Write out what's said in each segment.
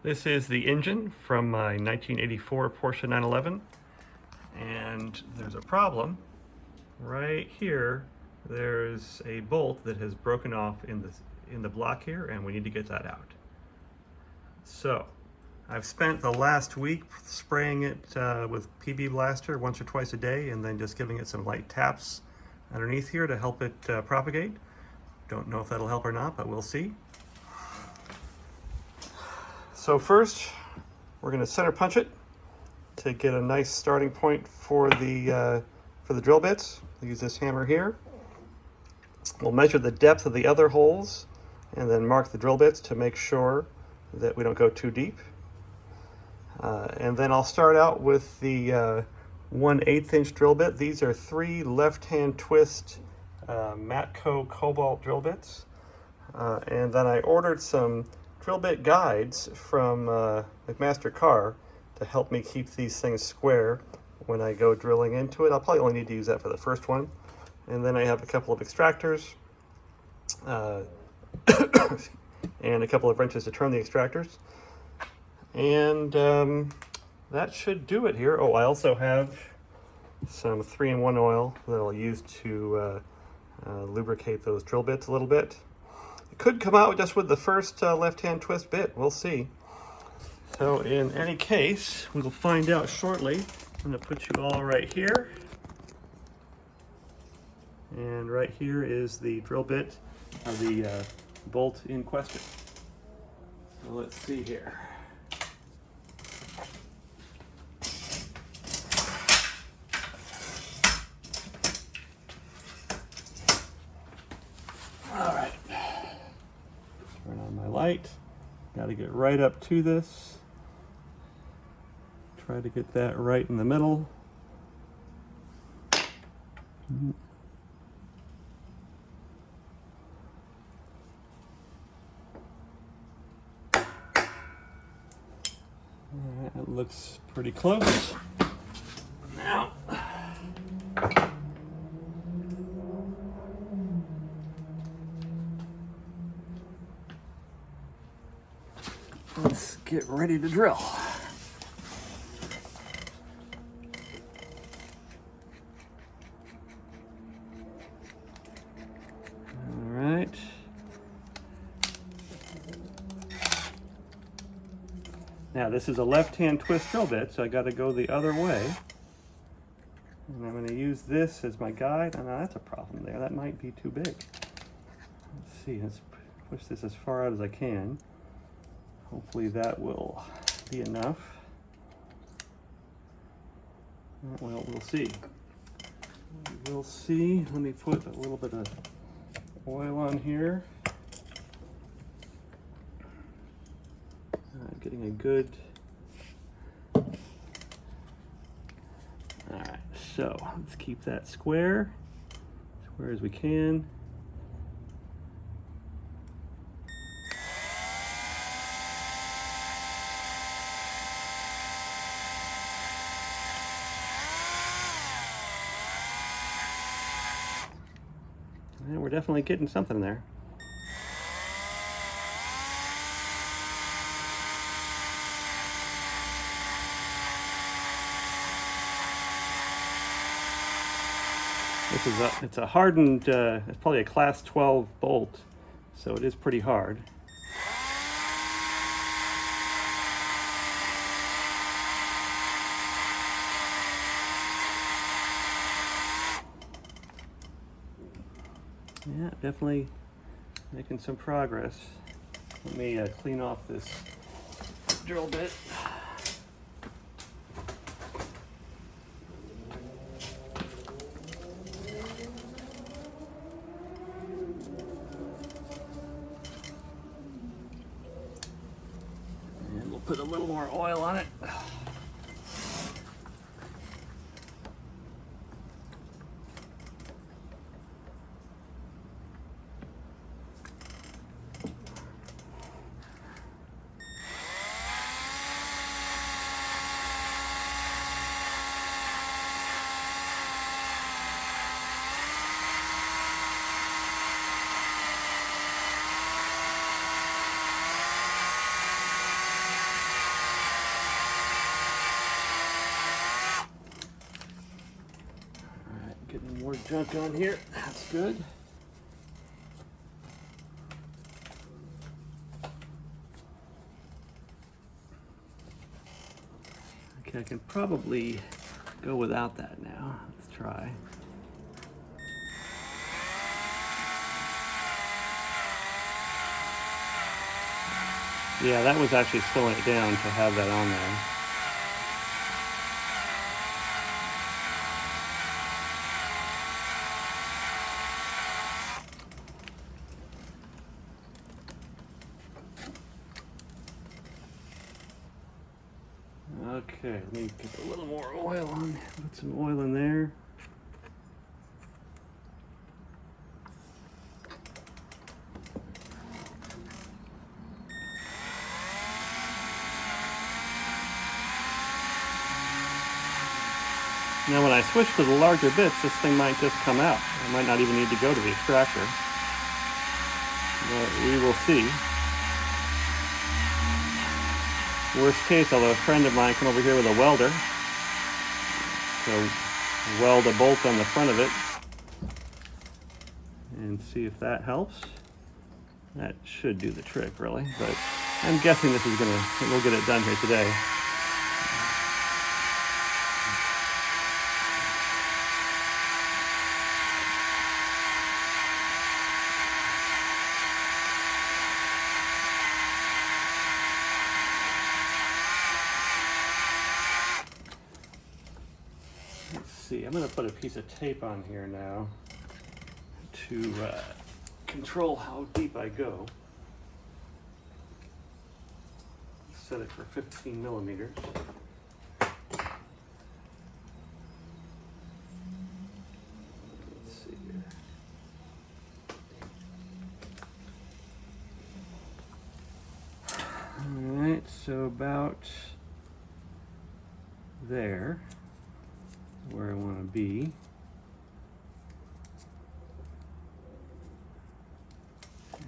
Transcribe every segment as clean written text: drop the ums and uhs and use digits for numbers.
This is the engine from my 1984 Porsche 911, and there's a problem. Right here, there's a bolt that has broken off in the block here, and we need to get that out. So, I've spent the last week spraying it with PB Blaster once or twice a day, and then just giving it some light taps underneath here to help it propagate. Don't know if that'll help or not, but we'll see. So first, we're going to center punch it to get a nice starting point for the drill bits. We'll use this hammer here. We'll measure the depth of the other holes and then mark the drill bits to make sure that we don't go too deep. And then I'll start out with the 1/8 inch drill bit. These are 3 left-hand twist Matco Cobalt drill bits. And then I ordered some drill bit guides from McMaster Carr to help me keep these things square when I go drilling into it. I'll probably only need to use that for the first one. And then I have a couple of extractors and a couple of wrenches to turn the extractors. And that should do it here. Oh, I also have some 3-in-1 oil that I'll use to lubricate those drill bits a little bit. It could come out just with the first left-hand twist bit. We'll see. So in any case, we'll find out shortly. I'm going to put you all right here. And right here is the drill bit of the bolt in question. So let's see here. All right. Turn on my light. Got to get right up to this. Try to get that right in the middle. That looks pretty close. Now, let's get ready to drill. All right. Now this is a left-hand twist drill bit, so I got to go the other way. And I'm going to use this as my guide. Oh, no, that's a problem there. That might be too big. Let's see. Let's push this as far out as I can. Hopefully that will be enough. Well, we'll see. We'll see. Let me put a little bit of oil on here. Getting a good... All right, so let's keep that square as we can. And we're definitely getting something there. It's a hardened, it's probably a class 12 bolt, so it is pretty hard. Yeah, definitely making some progress. Let me clean off this drill bit. Put a little more oil on it. junk on here. That's good. Okay, I can probably go without that now. Let's try. Yeah, that was actually slowing it down to have that on there. Okay, let me get a little more oil on. Put some oil in there. Now when I switch to the larger bits, this thing might just come out. I might not even need to go to the extractor. But we will see. Worst case, I'll have a friend of mine come over here with a welder. So weld a bolt on the front of it and see if that helps. That should do the trick, really. But I'm guessing this is we'll get it done here today. I'm going to put a piece of tape on here now to control how deep I go. Set it for 15 millimeters. Let's see here. All right, so about there. Where I want to be.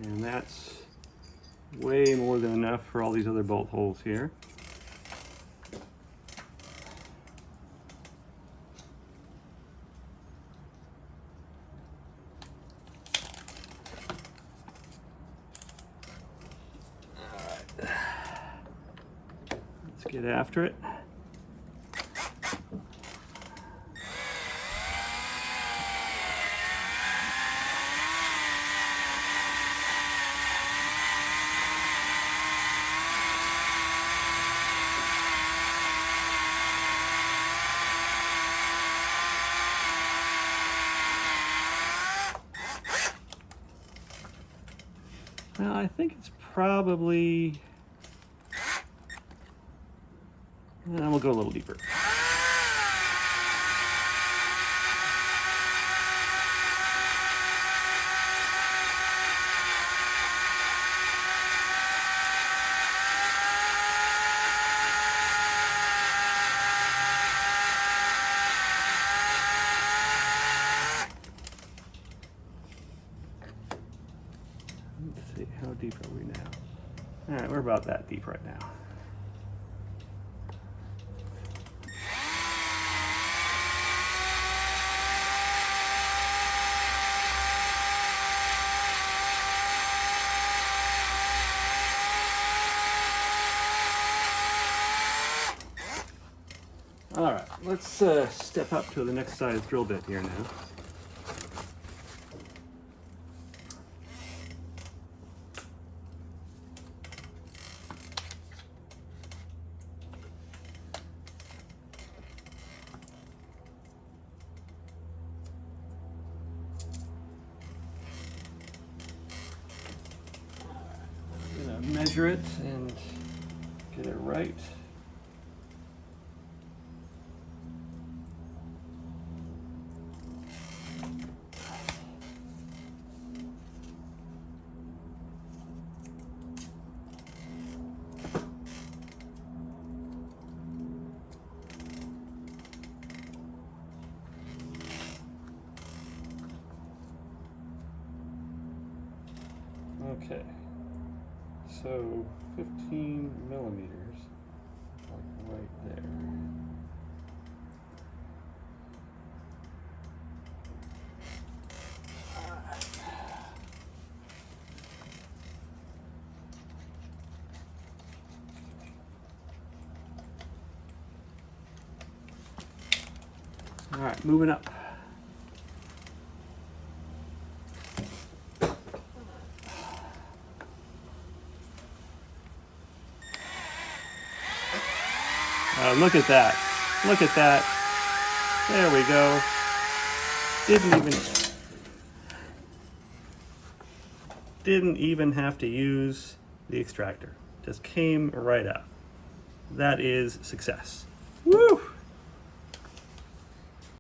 And that's way more than enough for all these other bolt holes here. All right. Let's get after it. Well, I think it's probably, and we'll go a little deeper. Let's see, how deep are we now? All right, we're about that deep right now. All right, let's step up to the next size drill bit here now. I'm gonna measure it and get it right. Okay, so 15 millimeters, like right there. All right, moving up. Look at that. Look at that. There we go. Didn't even have to use the extractor. Just came right out. That is success. Woo!